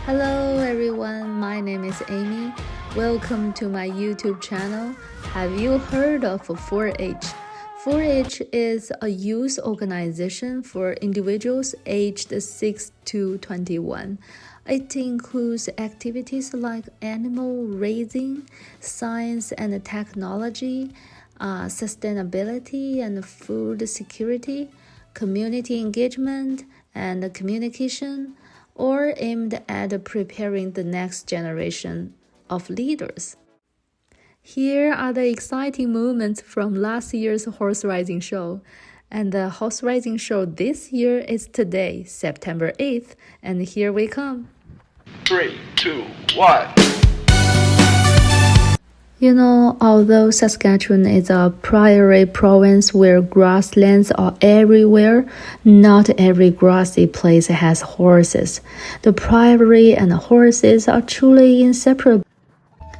Hello everyone, my name is Amy. Welcome to my YouTube channel. Have you heard of 4-H? 4-H is a youth organization for individuals aged 6 to 21. It includes activities like animal raising, science and technology, sustainability and food security, community engagement, and communication, or aimed at preparing the next generation of leaders. Here are the exciting moments from last year's horse riding show. And the horse riding show this year is today, September 8th, and here we come. 3, 2, 1. You know, although Saskatchewan is a prairie province where grasslands are everywhere, not every grassy place has horses. The prairie and horses are truly inseparable.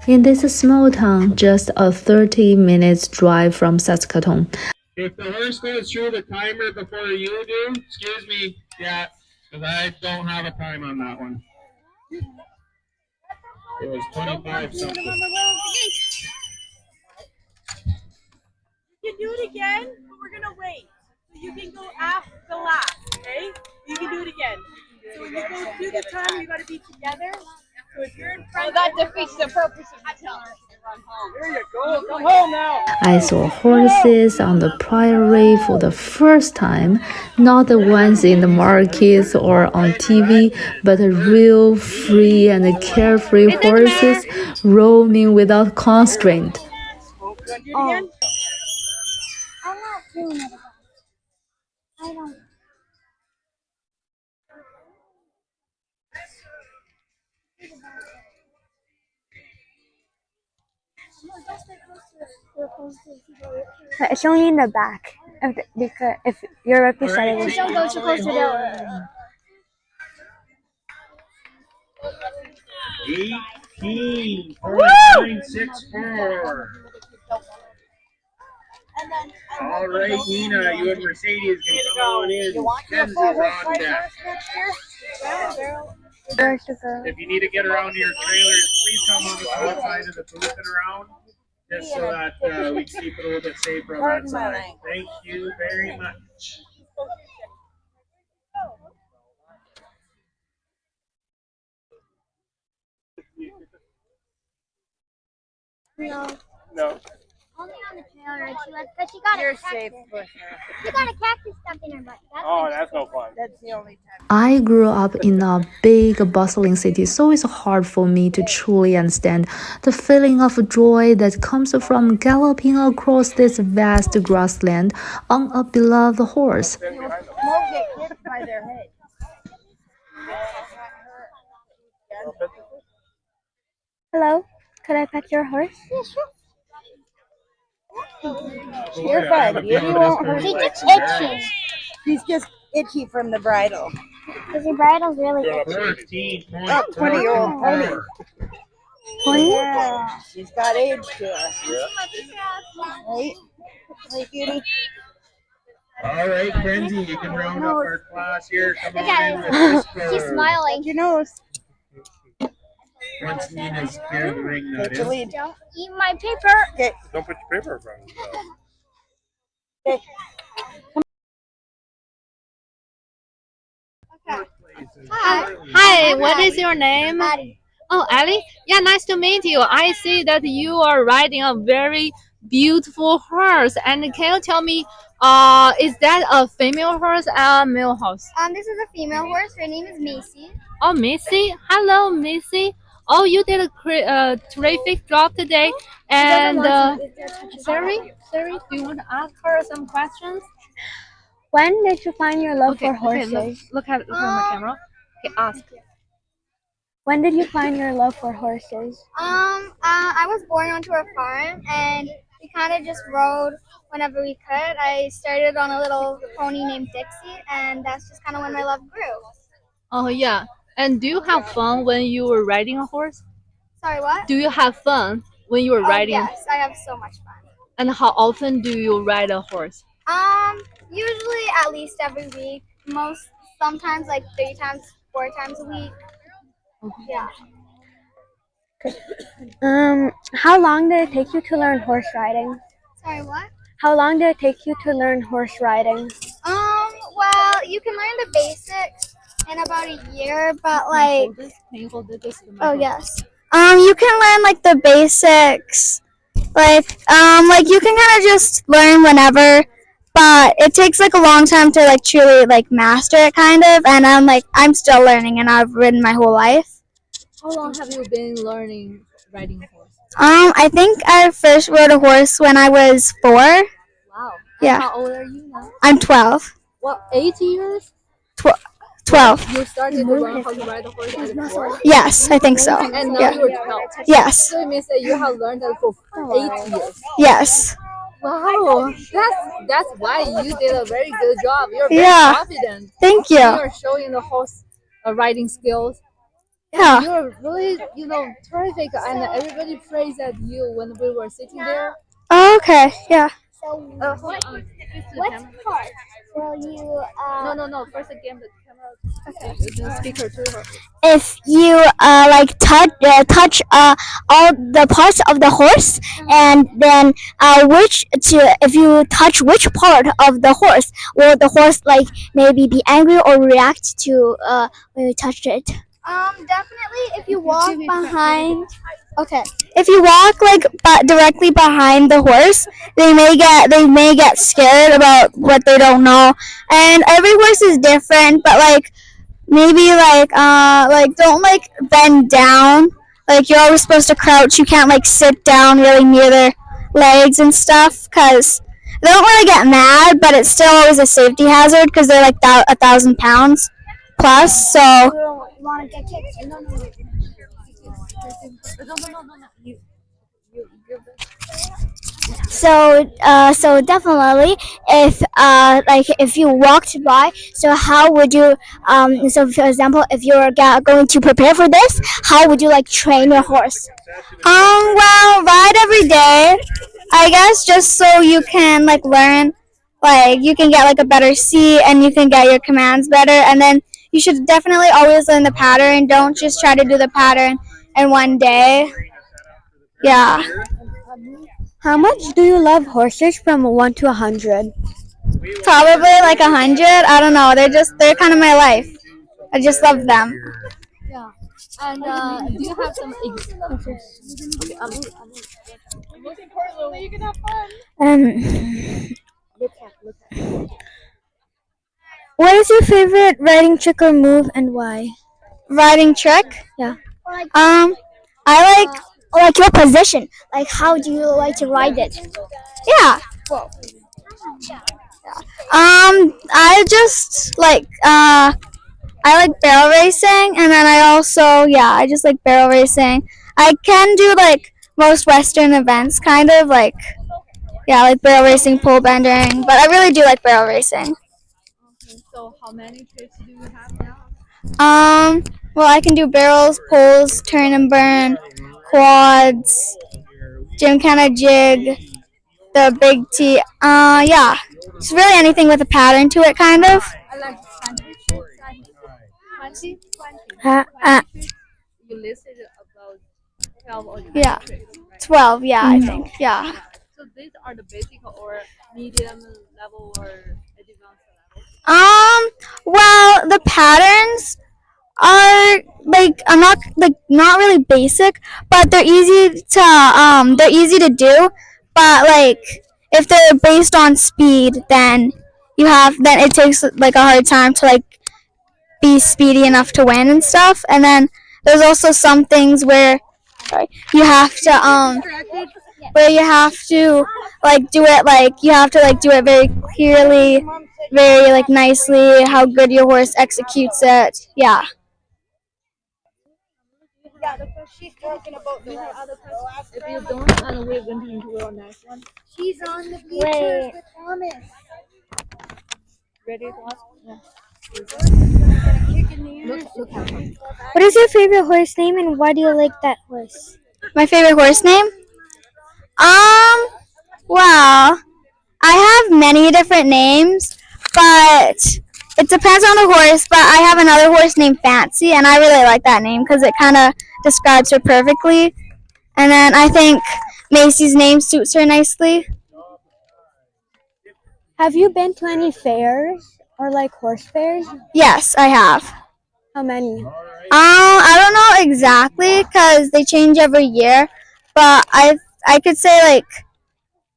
In this small town, just a 30 minutes drive from Saskatoon. If the horse goes through the timer before you do, excuse me, yeah, because I don't have a time on that one. It was 25 something. You can do it again, but we're gonna wait. So you can go after the lap, okay? You can do it again. So when you go through the time, you gotta be together. So if you're in front, that defeats the purpose of the timer. Run home. There you go. Come home now. I saw horses on the prairie for the first time, not the ones in the markets or on TV, but real, free and carefree horses roaming without constraint. You want to do it again? I'm not doing it. I don't. It's only in the back. Because if you're right beside it, don't go too close to the. 18, 4964. All right, Nina, you and Mercedes can come on in. Kenzie's on deck. If you need to get around to your trailers, please come on the outside of the booth and around, just so that we can keep it a little bit safer on that side. Thank you very much. No. Only on the trailer, and she got You're a safe, cactus. Bushra. She got a cactus stuck in her butt. Oh, that's no fun. That's the only time. I grew up in a big, bustling city, so it's hard for me to truly understand the feeling of joy that comes from galloping across this vast grassland on a beloved horse. Won't get hit by their head. Hello, could I pet your horse? Yeah, sure. You're fine. You won't hurt She's her. just itchy. She's just itchy from the bridle. Because your bridle's really itchy. 14.4. Oh, 20-year-old pony. 20? Yeah, she's got age to her. Right? Right, Beauty? All right, Kenzie, you can round up our class here. Come Look on in at with her. Cisco. She's smiling. Your nose. Once Nina's cleared the ring, that Take the is. lead. Don't eat my paper. Okay. Don't put your paper around yourself. Okay. Hi, what is your name? Addie. Oh, Ellie? Yeah, nice to meet you. I see that you are riding a very beautiful horse. And can you tell me, is that a female horse or a male horse? This is a female horse. Her name is Macy. Oh, Missy. Hello, Missy. Oh, you did a terrific job today. And Sari, do you want to ask her some questions? When did you find your love for Okay, horses? look at my camera. Okay, ask. When did you find your love for horses? I was born onto a farm, and we kind of just rode whenever we could. I started on a little pony named Dixie, and that's just kind of when my love grew. Oh, yeah. And do you have fun when you were riding a horse? Sorry, what? Do you have fun when you were riding? Yes, I have so much fun. And how often do you ride a horse? Usually at least every week. Sometimes like 3 times, 4 times a week. Yeah. How long did it take you to learn horse riding? Sorry, what? How long did it take you to learn horse riding? Well, you can learn the basics in about a year, but like, Can you hold this? oh yes. You can learn like the basics, like you can kind of just learn whenever, but it takes like a long time to like truly like master it, kind of. And I'm still learning, and I've ridden my whole life. How long have you been learning riding a horse? I think I first rode a horse when I was 4. Wow. Yeah. How old are you now? I'm 12. What, 8 years? 12. You started to learn how to ride a horse at 4? Yes, I think so. And now Yeah. you're 12. Yes. So it means that you have learned that for 8 years. Yes. Wow, that's why you did a very good job. You're very Yeah. confident. Thank you. You're showing the horse riding skills. Yeah. You're really, terrific, and everybody praised at you when we were sitting there. Oh, okay. Yeah. Hold on. What part will you? No. First again, the camera. Okay. The speaker to her. If you touch all the parts of the horse, and then if you touch which part of the horse, will the horse like maybe be angry or react to when you touch it? Definitely if you walk behind. Okay. If you walk like directly behind the horse, they may get scared about what they don't know. And every horse is different, but like maybe don't like bend down. Like you're always supposed to crouch. You can't like sit down really near their legs and stuff, because they don't really get mad, but it's still always a safety hazard because they're like 1,000 pounds plus. So so definitely, if you walked by, so how would you so for example, if you're going to prepare for this, how would you like train your horse? Well, ride every day, I guess, just so you can like learn, like you can get like a better seat and you can get your commands better. And then you should definitely always learn the pattern. Don't just try to do the pattern in one day. Yeah. How much do you love horses from 1 to 100? Probably like 100. I don't know. They're kind of my life. I just love them. Yeah. And do you have some examples? Okay, Most importantly, you can have fun. Look at. What is your favorite riding trick or move, and why? Riding trick? Yeah. I like your position. Like, how do you like to ride it? Yeah. I just like I like barrel racing, and then I just like barrel racing. I can do like most Western events, kind of like like barrel racing, pole bending, but I really do like barrel racing. Okay, so how many tricks do you have now? Well, I can do barrels, poles, turn and burn, quads, gymkhana jig, the big T. Yeah, it's really anything with a pattern to it, kind of. I like 20. 20? You listed about 12 or 20 Yeah. tricks, right? 12, yeah, I think. Yeah. So these are the basic or medium level or advanced level? Well, the patterns are not really basic, but they're easy to do. But like if they're based on speed, then it takes like a hard time to like be speedy enough to win and stuff. And then there's also some things where you have to do it very clearly, very like nicely, how good your horse executes it. Yeah. Yeah, she's talking about the other person. If you don't, and we're going to into our next one. She's on the bleachers with Thomas. Ready to watch? Yeah. Look at her. What is your favorite horse name, and why do you like that horse? My favorite horse name? Well, I have many different names, but it depends on the horse, but I have another horse named Fancy, and I really like that name because it kind of describes her perfectly. And then I think Macy's name suits her nicely. Have you been to any fairs or like horse fairs? Yes, I have. How many? I don't know exactly because they change every year, but I could say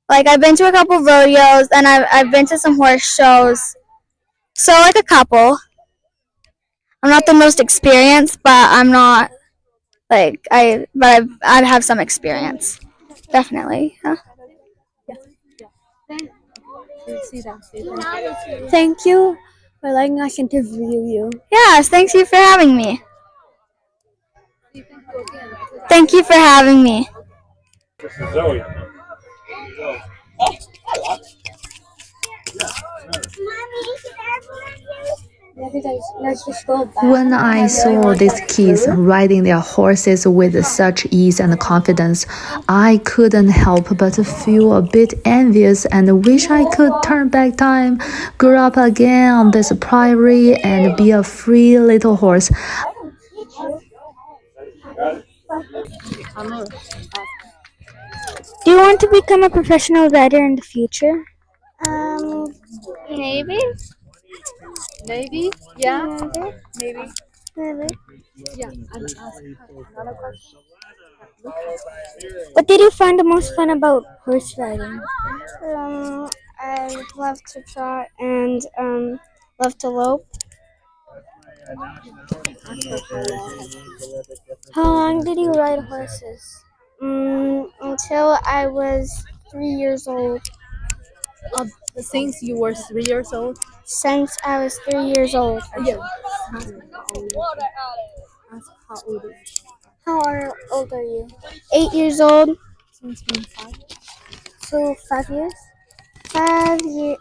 like I've been to a couple rodeos and I've been to some horse shows, so like a couple. I'm not the most experienced, but I'm not like I have some experience, definitely. Yeah. Thank you for letting us interview you. Yes, thank you for having me. Thank you for having me. This is Zoe. Let's just go back. When I saw these kids riding their horses with such ease and confidence, I couldn't help but feel a bit envious and wish I could turn back time, grow up again on this prairie, and be a free little horse. Do you want to become a professional rider in the future? Maybe. Maybe, yeah. Maybe. Yeah, and ask another question. What did you find the most fun about horse riding? I love to trot and love to lope. How long did you ride horses? Until I was 3 years old. Since you were 3 years old? Since I was 3 years old. Yeah. Ask how old are you? How old are you? 8 years old. Since when 5? So 5 years? 5 years.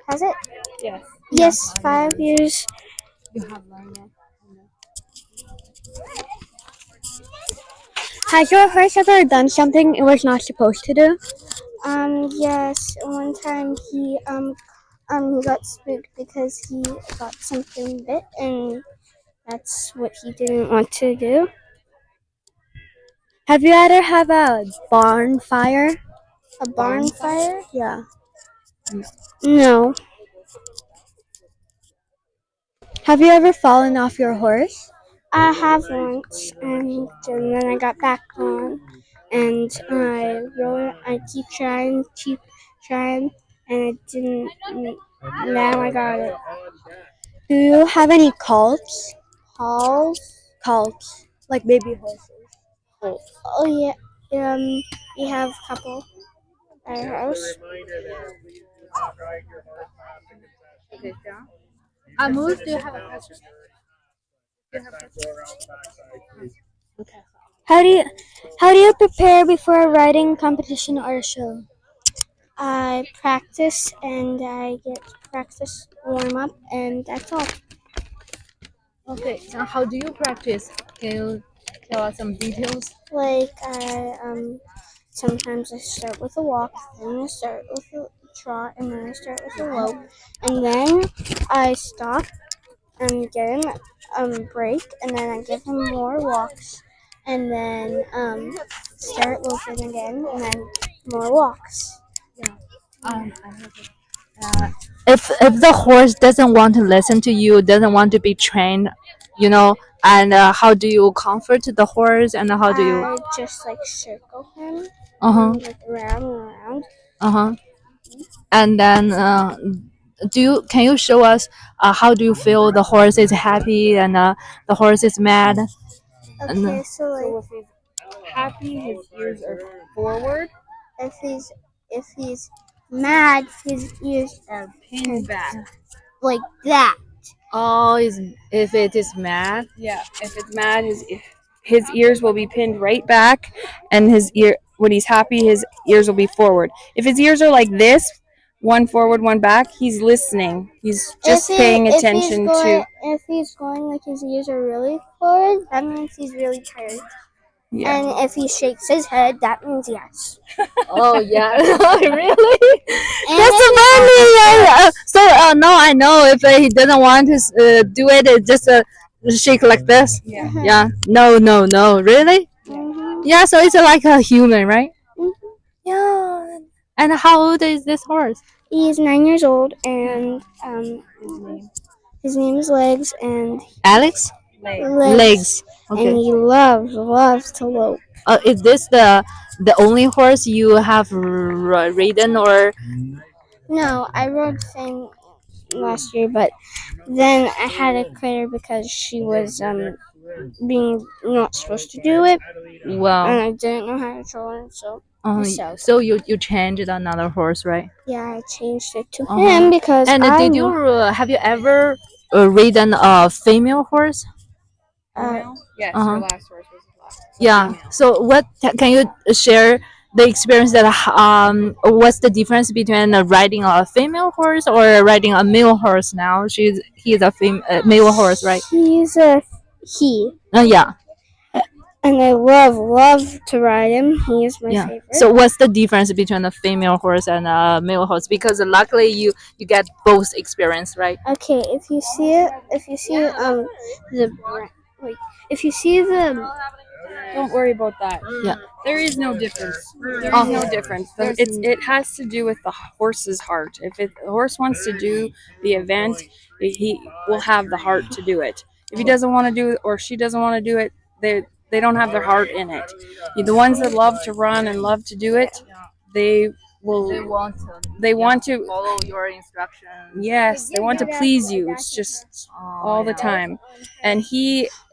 Has it? Yes. Yes, 5 years. You have learned that. Has your horse ever done something it was not supposed to do? Yes. One time he got spooked because he got something bit, and that's what he didn't want to do. Have you ever had a barn fire? A barn fire? Yeah. No. Have you ever fallen off your horse? I have once, and then I got back on, and I rode. I keep trying, and I didn't. Now I got it. Do you have any colts? Halls? Colts, like baby horses. Oh yeah. We have a couple at our house. Amuz, do you have a question? How do you prepare before a riding competition or a show? I practice and I get practice warm up, and that's all. Okay, so how do you practice? Can you tell us some details? Like sometimes I start with a walk, then I start with a trot, and then I start with a lope, and then I stop and get him break, and then I give him more walks, and then start loping again, and then more walks. If the horse doesn't want to listen to you, doesn't want to be trained, and how do you comfort the horse, and how do you? I just like circle him, Like around and around. And then can you show us how do you feel the horse is happy and the horse is mad? Okay, so like if he's happy, his ears are forward. if he's mad, his ears Are pinned back. like that. Oh, if it is mad. Yeah, if it's mad, his ears will be pinned right back, and when he's happy, his ears will be forward. If his ears are like this, one forward, one back, he's listening. He's just paying attention to. If he's going like his ears are really forward, that means he's really tired. Yeah. And if he shakes his head, that means yes. Oh yeah, really? And That's if funny. Yeah. So now I know if he doesn't want to do it, just shake like this. Yeah. Yeah. No, no, no. Really? Yeah. So it's like a human, right? Yeah. And how old is this horse? He's 9 years old, and his name is Legs, and Alex. Legs. and Okay. he loves to lope. Is this the only horse you have ridden, or? No, I rode Fang last year, but then I had to quit her because she was being not supposed to do it, and Wow. I didn't know how to control her. So So you changed another horse, right? yeah, I changed it to Uh-huh. him because And I did you have you ever ridden a female horse? Yes, Uh-huh. her last horse was the last. Yeah. So what can you share the experience that what's the difference between riding a female horse or riding a male horse now? He's a male horse, right? He's a he, Yeah. and I love to ride him. He is my Yeah. favorite. So what's the difference between a female horse and a male horse? Because luckily you get both experience, right? Okay, if you see the Don't worry about that. Yeah. There is no difference. There is Oh. no difference. It has to do with the horse's heart. If the horse wants to do the event, he will have the heart to do it. If he doesn't want to do it or she doesn't want to do it, they don't have their heart in it. The ones that love to run and love to do it, they will. They want to. follow your instructions. Yes, they want to please you. It's just all the time. And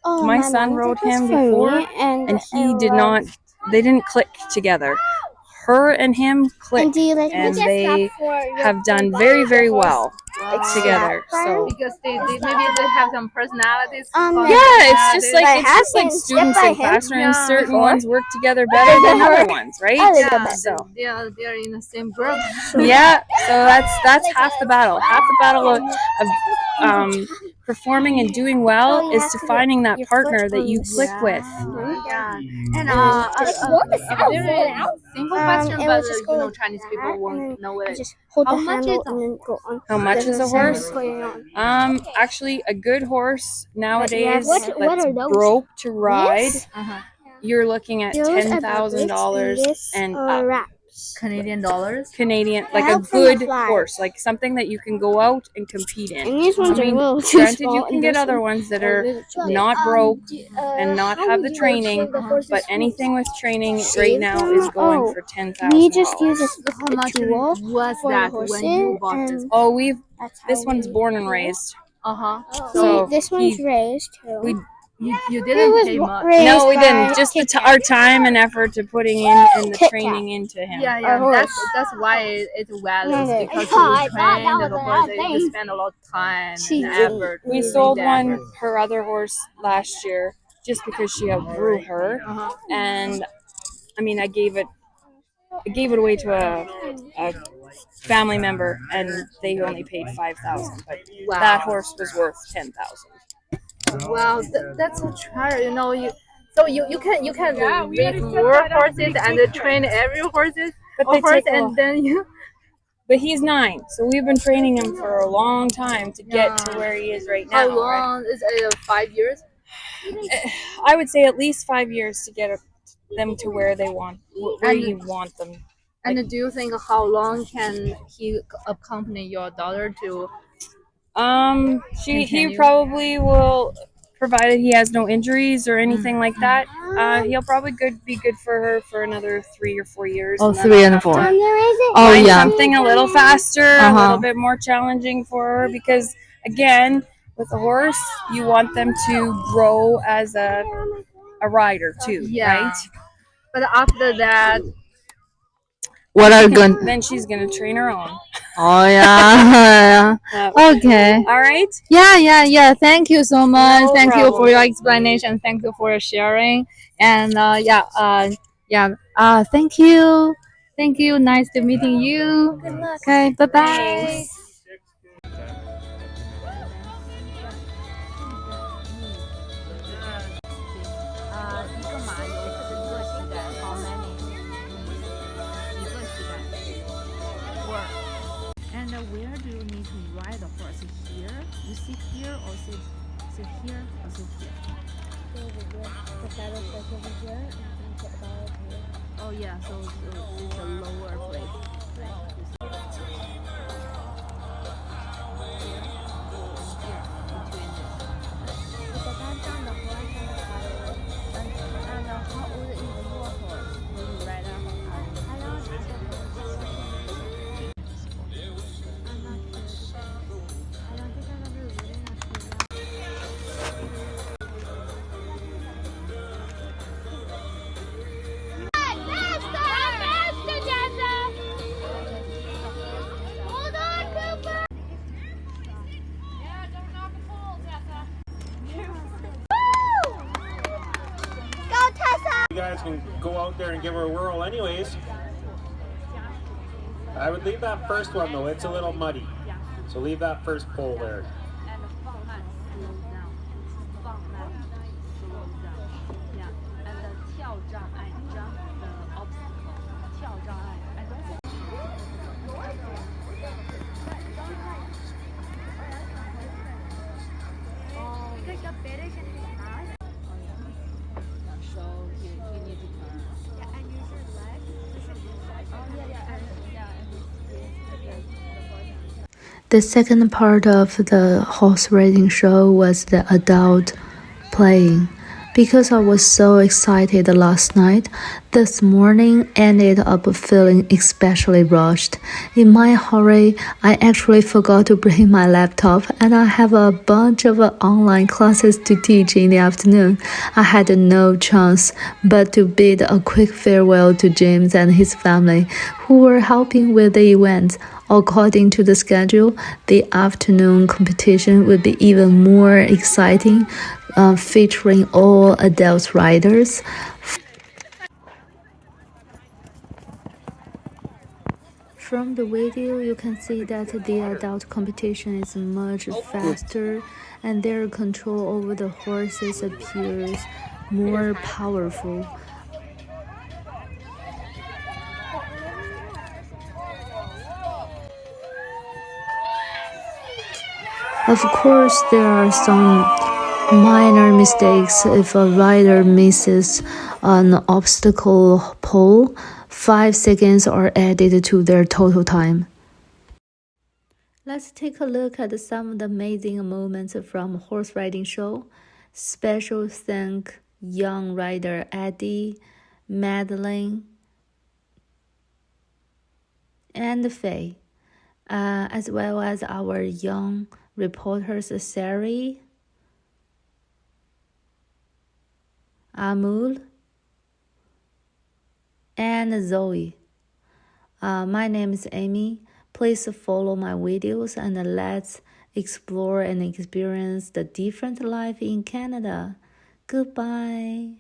my son mom rode did this him for me, before, and he did not. They didn't click together. Her and him clicked, and they have done very, very well together. So Because they maybe they have some personalities. yeah, it's just like students in him. classrooms. Yeah. Certain ones work together better than other ones, right? Yeah, So they're in the same group. yeah, so that's half the battle. Half the battle of performing and doing well is to finding that partner that you click with. Yeah, and a very simple question, it but was just go like Chinese that, people and won't then know it. just hold How the much handle is and then go on. How much is a horse? Going on. Actually, a good horse nowadays what that's are those? broke to ride, Uh-huh. you're looking at Those are $10,000 this and or up. wraps. Canadian dollars. Canadian, like a help from the good fly. horse, like something that you can go out and compete in. And these ones I mean, are little too granted, small. you can and get this other one- ones that are not broke and not have the training, but anything with training right now is going for $10,000. We just use a How much tool was for that horses, when you bought this? and Oh, that's how this one's we born and do it. raised. Uh-huh. So this one's he- raised too. we You It didn't was pay much. raised No, we by didn't. Just Kit Kat. our time and effort to putting in and the Kit Kat. training into him. Yeah, Our yeah. horse. That's why it's values No, because I thought you that train was the a horse, bad you thing. spend a lot of time She and didn't. effort. We to sold make that one, effort. her other horse, last year just because she outgrew her, Uh-huh. and I mean, I gave it away to a family member, and they only paid $5,000, but Wow. that horse was worth $10,000. Wow, that's a treasure. You can Yeah, we raise gotta set more that up horses pretty and quick. train every horses But or they horse, take a and lot. then you. But he's 9, so we've been training him for a long time to get to where he is right now. How right? long is it? 5 years. I would say at least 5 years to get them to where they want, where you want them. And do you think how long can he accompany your daughter to? He Continue. probably will, provided he has no injuries or anything like that. He'll probably be good for her for another 3 or 4 years. Oh, and then 3 I'll and have 4. to And there is it. Oh, find yeah. something a little faster, a Uh-huh. little bit more challenging for her, because again, with a horse, you want them to grow as a rider too, Yeah. right? But after that, what are you going? Then she's gonna train her own. Oh yeah. Okay. All right. Yeah. Thank you so much. No Thank you for problem. your explanation. Thank you for your sharing. And thank you. Thank you. Nice to meeting you. Good luck. Okay. Bye bye. Thanks. horse here. You sit here or sit here or sit here. The saddle starts over here and you can put the ball over here. Oh yeah, so it's a lower place. It depends on the horse and the saddle. And how old is your horse when you ride up? I don't know. I'm not sure. I don't think I've ever ridden a female. You guys can go out there and give her a whirl anyways. I would leave that first one though, it's a little muddy. So leave that first pole there. And 放慢 slow down 放慢 slow down yeah and 跳障碍 jump the obstacle 跳障碍 I don't think Because the British and his hand. so you need to turn Yeah, and use your leg. The second part of the horse riding show was the adult playing. Because I was so excited last night, this morning ended up feeling especially rushed. In my hurry, I actually forgot to bring my laptop and I have a bunch of online classes to teach in the afternoon. I had no chance but to bid a quick farewell to James and his family who were helping with the event. According to the schedule, the afternoon competition would be even more exciting, featuring all adult riders. From the video, you can see that the adult competition is much faster and their control over the horses appears more powerful. Of course, there are some minor mistakes. If a rider misses an obstacle pole, 5 seconds are added to their total time. Let's take a look at some of the amazing moments from horse riding show. Special thank young rider Eddie, Madeline, and Faye, as well as our young reporters Sari, Amul, and Zoe. My name is Amy. Please follow my videos and let's explore and experience the different life in Canada. Goodbye.